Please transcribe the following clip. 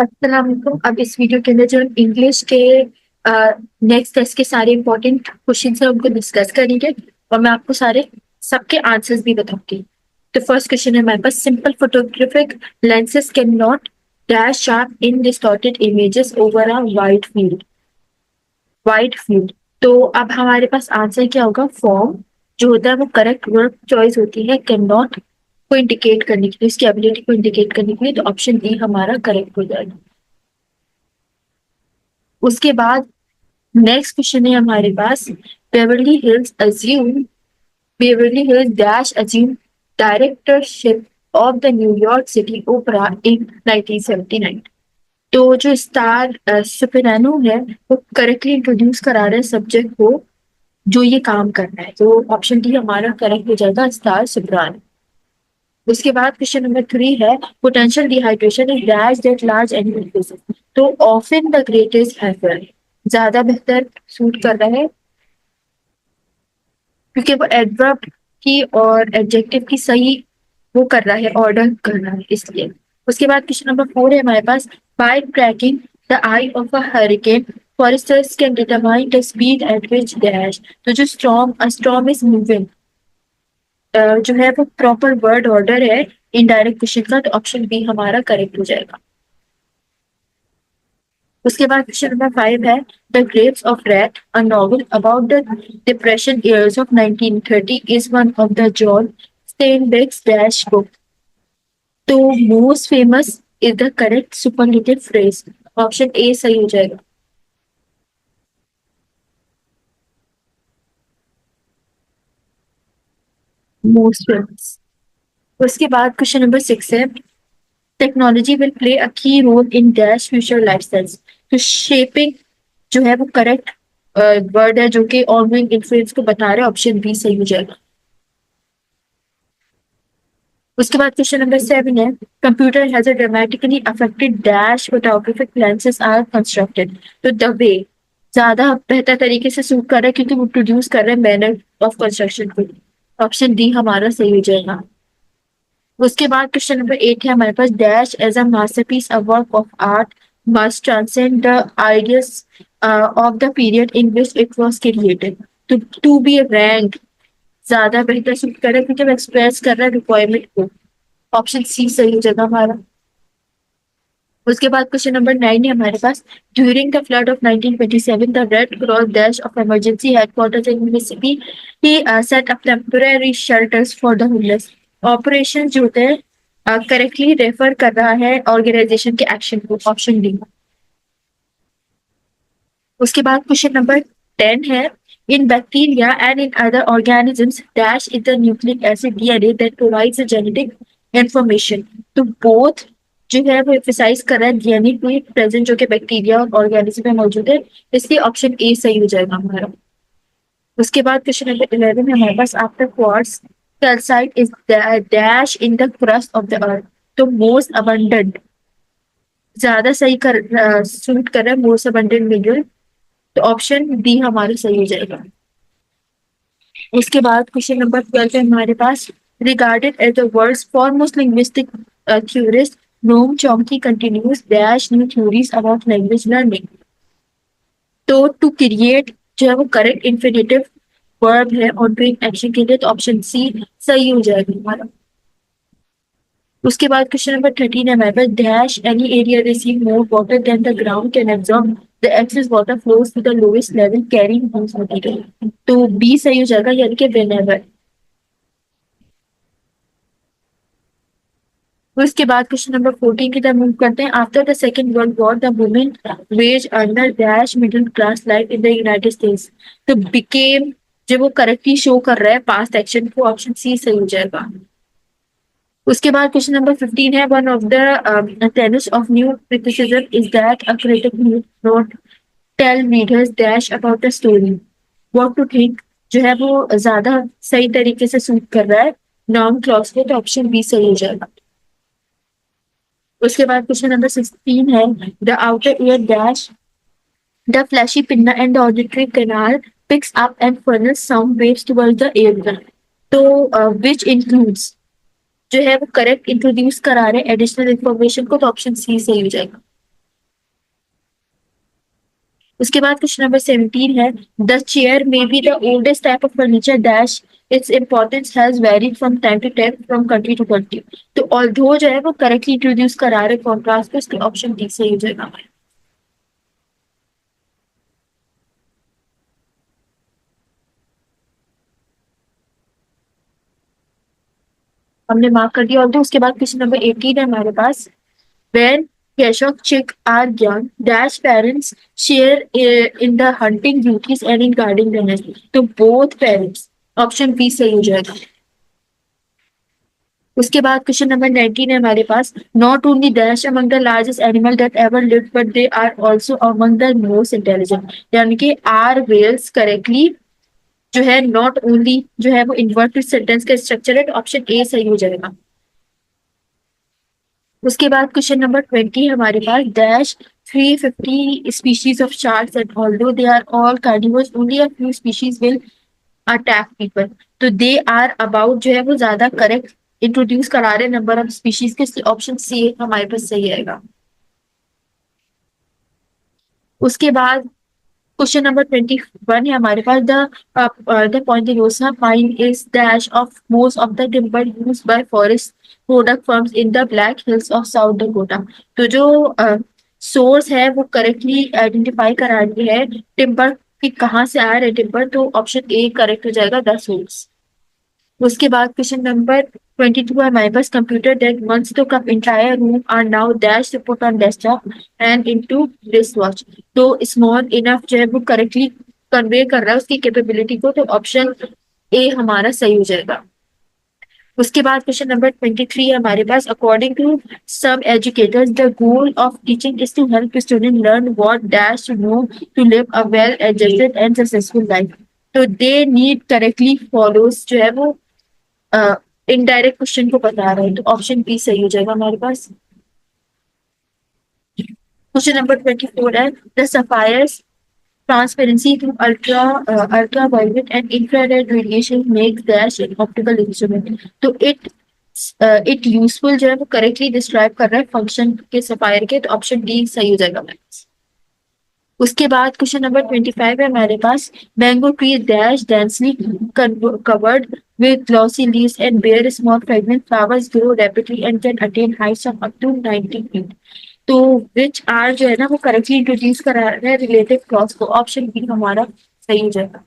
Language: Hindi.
अस्सलाम वालेकुम। अब इस वीडियो के अंदर जो इंग्लिश के नेक्स्ट टेस्ट के सारे इंपॉर्टेंट क्वेश्चन है उनको डिस्कस करेंगे और मैं आपको सारे सबके आंसर्स भी बताऊंगी। तो फर्स्ट क्वेश्चन है हमारे पास, simple photographic lenses can not dash sharp in distorted images over a wide field. तो अब हमारे पास आंसर क्या होगा? फॉर्म जो होता है वो करेक्ट वर्ड चॉइस होती है कैन नॉट को इंडिकेट करने के लिए, उसकी एबिलिटी को इंडिकेट करने के लिए, तो ऑप्शन डी हमारा करेक्ट हो जाएगा। उसके बाद नेक्स्ट क्वेश्चन है हमारे पास, Beverly Hills assume Beverly Hills dash assume directorship of the New York City Opera in 1979। तो जो स्टार सुपरानो है वो करेक्टली इंट्रोड्यूस करा रहे हैं सब्जेक्ट को जो ये काम करना है, तो ऑप्शन डी हमारा करेक्ट हो जाएगा, स्टार सुपरानो। उसके बाद क्वेश्चन नंबर 3 है, potential dehydration is dash that large animal faces. तो ऑफन द ग्रेटेस्ट हैफर ज्यादा बेहतर सूट कर रहा है क्योंकि वो एडवर्ब की और एडजेक्टिव की सही वो कर रहा है, ऑर्डर कर रहा है, इसलिए। उसके बाद क्वेश्चन नंबर 4 है हमारे पास, by tracking the eye of a hurricane foresters can determine the speed at which dash. तो जो स्टॉर्म इज मूविंग जो है वो प्रॉपर वर्ड ऑर्डर है इनडायरेक्ट क्वेश्चन का, तो ऑप्शन बी हमारा करेक्ट हो जाएगा। उसके बाद क्वेश्चन नंबर 5 है, the Grapes of Wrath a novel about the depression years of 1930 is one of the John Steinbeck's dash book. तो most famous is the correct superlative phrase, option A सही हो जाएगा। Most famous. उसके बाद क्वेश्चन नंबर 6 है, technology will play a key role in dash future lifestyles. तो शेपिंग जो है वो करेक्ट वर्ड है जो कि ऑनलाइन इन्फ्लुएंस को बता रहे हैं, ऑप्शन बी सही हो जाएगा। उसके बाद क्वेश्चन नंबर 7 है, computer has a dramatically affected dash photographic lenses are constructed. तो द वे ज्यादा बेहतर तरीके से सूट कर रहा है क्योंकि वो प्रोड्यूस कर रहे हैं मैनर ऑफ कंस्ट्रक्शन को, ऑप्शन डी हमारा सही हो जाएगा। उसके बाद क्वेश्चन नंबर 8 है हमारे पास, dash as a masterpiece a work of art must transcend the ideas of the period in which it was created. तो टू बी रैंक ज्यादा बेहतर सूट कर रहा है क्योंकि वो एक्सप्रेस कर रहा है रिक्वायरमेंट को, ऑप्शन सी सही जगह हमारा। उसके बाद क्वेश्चन नंबर 9 है हमारे पास, during the flood of 1927 the red cross dash of emergency headquarters in Mississippi he set up temporary shelters for the homeless. Operation जो होते हैं करेक्टली रेफर कर रहा है ऑर्गेनाइजेशन के एक्शन को, ऑप्शन डी। उसके बाद क्वेश्चन नंबर 10 है, इन bacteria and in other organisms dash is the nucleic acid DNA that provides genetic information. तो बोथ जो है वो एम्फसाइज कर रहा है डीएनए को प्रेजेंट जो कि बैक्टीरिया और ऑर्गेनिज्म में मौजूद है, इसलिए ऑप्शन ए सही हो जाएगा हमारा। उसके बाद क्वेश्चन नंबर 11 है हमारे पास, after quartz calcite is dash in the crust of the earth. तो मोस्ट अबंडेंट ज्यादा सही कर सूट कर रहा है मोस्ट अबंडेंट मिनरल, तो ऑप्शन बी हमारा सही हो जाएगा। उसके बाद क्वेश्चन नंबर 12 है हमारे पास, regarded as the world's foremost linguistic theorist Noam Chomsky continues dash new theories about language learning. तो टू क्रिएट जो है वो करेक्ट इन्फिनेटिव वर्ब है और डूइंग एक्शन के लिए, तो ऑप्शन सी सही हो जाएगा हमारा। उसके बाद क्वेश्चन नंबर 13 है हमारे पास, dash any area receive more water than the ground can absorb the excess water flows to the lowest level carrying huge material. तो बी सही हो जाएगा, यानी कि व्हेनेवर। उसके बाद क्वेश्चन नंबर 14 की तरफ मूव करते हैं, after the second world war the women was under dash middle class life in the United States. तो बिकेम जो वो करेक्टली शो कर रहा है पास्ट एक्शन को, ऑप्शन सी सही हो जाएगा। उसके बाद क्वेश्चन नंबर 15 है, one of the tenets of new criticism is that a critic need not tell readers dash about the story what to think। जो है वो ज्यादा सही तरीके से सूट कर रहा है नॉन क्लॉज को, तो ऑप्शन बी सही हो जाएगा। उसके बाद क्वेश्चन नंबर 16 है, the outer ear dash the flashy pinna and the auditory canal picks up and funnels sound waves towards the air. तो विच इंक्लूड्स जो है वो करेक्ट इंट्रोड्यूस करा रहे हैं एडिशनल इंफॉर्मेशन को, तो ऑप्शन सी सही हो जाएगा। उसके बाद क्वेश्चन नंबर 17 है, the chair may be the oldest type of furniture dash its importance has varied from time to time from country to country. तो ऑल्दो जो है वो करेक्टली इंट्रोड्यूस करा रहे कॉन्ट्रास्ट को, इसके ऑप्शन डी सही हो जाएगा। हमने मार्क कर दिया। ऑल्दो उसके बाद क्वेश्चन नंबर 18 है हमारे पास, when Keshak are young, dash parents share in the hunting duties and in guarding the nest. तो both parents, ऑप्शन बी सही हो जाएगा। उसके बाद क्वेश्चन नंबर 19 है हमारे पास, not only dash among the largest animal that ever lived but they are also among the most intelligent. यानी कि आर वेल्स करेक्टली जो है नॉट ओनली जो है वो इन्वर्टेड सेंटेंस का स्ट्रक्चर है, तो ऑप्शन ए सही हो जाएगा। उसके बाद क्वेश्चन नंबर 20 है हमारे पास, dash 350 species of sharks and although they are all carnivores only a few species will attack people। तो दे आर अबाउट जो है वो ज्यादा करेक्ट इंट्रोड्यूस करा रहे नंबर ऑफ स्पीशीज के, ऑप्शन सी हमारे पास सही आएगा। उसके बाद क्वेश्चन नंबर 21 है हमारे पास, the Ponderosa mine is dash of most of the timber used by forest product firms in the Black Hills of South Dakota। तो जो सोर्स है वो करेक्टली आइडेंटिफाई करा रही है टिम्बर कि कहाँ से आ रहे टिम्बर, तो ऑप्शन ए करेक्ट हो जाएगा, द सोर्स। उसके बाद क्वेश्चन नंबर 22 है हमारे पास, computer that once took up entire room are now dash to put on desktop and into wrist watch. तो स्मॉल इनफ जो है वो करेक्टली कन्वे कर रहा है उसकी कैपेबिलिटी को, तो ऑप्शन ए हमारा सही हो जाएगा। उसके बाद क्वेश्चन नंबर 23 है हमारे पास, according to some educators the goal of teaching is to help student learn what dash to know to live a well adjusted and successful life. तो दे नीड करेक्टली फॉलोज जो है वो इनडायरेक्ट क्वेश्चन को बता रहे हैं, तो ऑप्शन बी सही हो जाएगा हमारे पास। क्वेश्चन नंबर 24 है, the sapphires transparency to ultraviolet and infrared radiation makes dash an optical instrument। तो it useful जो है वो करेक्टली डिस्क्राइब कर रहा है फंक्शन के सफायर के, तो ऑप्शन डी सही हो जाएगा हमारे पास। उसके बाद क्वेश्चन नंबर 25 है हमारे पास, mango tree dash densely covered with glossy leaves and bear small fragrant flowers grow rapidly and can attain heights of up to 90 feet। तो विच आर जो है ना वो करेक्टली इंट्रोड्यूस करा रहा है रिलेटिव क्लॉज को, ऑप्शन बी हमारा सही हो जाएगा।